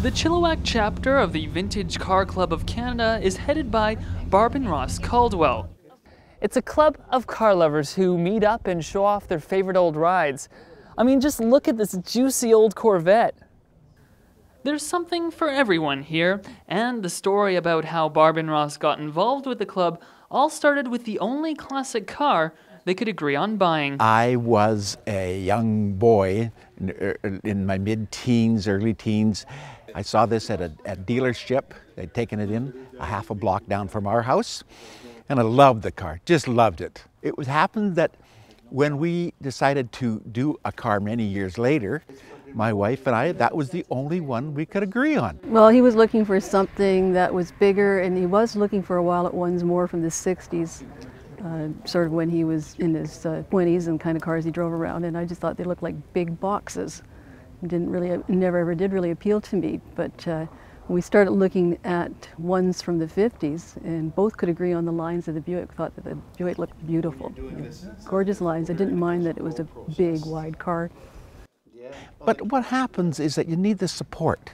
The Chilliwack chapter of the Vintage Car Club of Canada is headed by Barb and Ross Caldwell. It's a club of car lovers who meet up and show off their favorite old rides. I mean, just look at this juicy old Corvette. There's something for everyone here, and the story about how Barb and Ross got involved with the club all started with the only classic car they could agree on buying. I was a young boy in my mid-teens, early teens. I saw this at a dealership. They'd taken it in a half a block down from our house, and I loved the car, just loved it. It happened that when we decided to do a car many years later, my wife and I, that was the only one we could agree on. Well, he was looking for something that was bigger, and he was looking for a while at ones more from the 60s. Sort of when he was in his 20s and kind of cars he drove around, and I just thought they looked like big boxes. Never ever did really appeal to me, but we started looking at ones from the 50s, and both could agree on the lines of the Buick, thought that the Buick looked beautiful. Gorgeous lines. I didn't mind that it was a big, wide car. But what happens is that you need the support,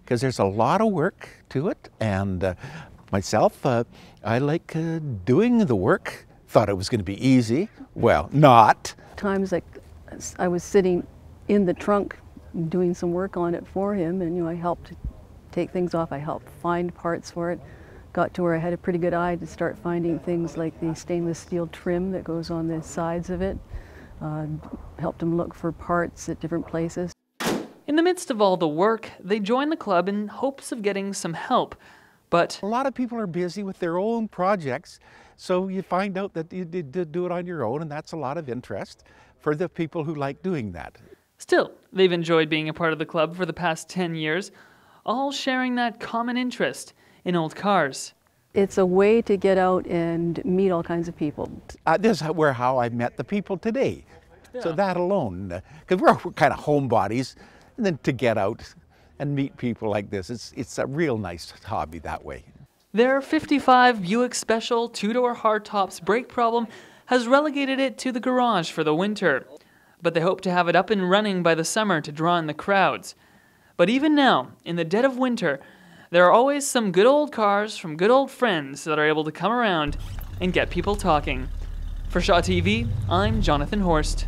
because there's a lot of work to it, and myself, I like doing the work. Thought it was going to be easy. Well, not. Times like I was sitting in the trunk doing some work on it for him, and I helped take things off. I helped find parts for it. Got to where I had a pretty good eye to start finding things like the stainless steel trim that goes on the sides of it. Helped him look for parts at different places. In the midst of all the work, they join the club in hopes of getting some help. But a lot of people are busy with their own projects, so you find out that you did do it on your own, and that's a lot of interest for the people who like doing that. Still, they've enjoyed being a part of the club for the past 10 years, all sharing that common interest in old cars. It's a way to get out and meet all kinds of people. This is how I met the people today. Yeah. So that alone, because we're kind of homebodies, and then to get out and meet people like this, it's a real nice hobby that way. Their 55 Buick Special 2-door hardtop's brake problem has relegated it to the garage for the winter. But they hope to have it up and running by the summer to draw in the crowds. But even now, in the dead of winter, there are always some good old cars from good old friends that are able to come around and get people talking. For Shaw TV, I'm Jonathan Horst.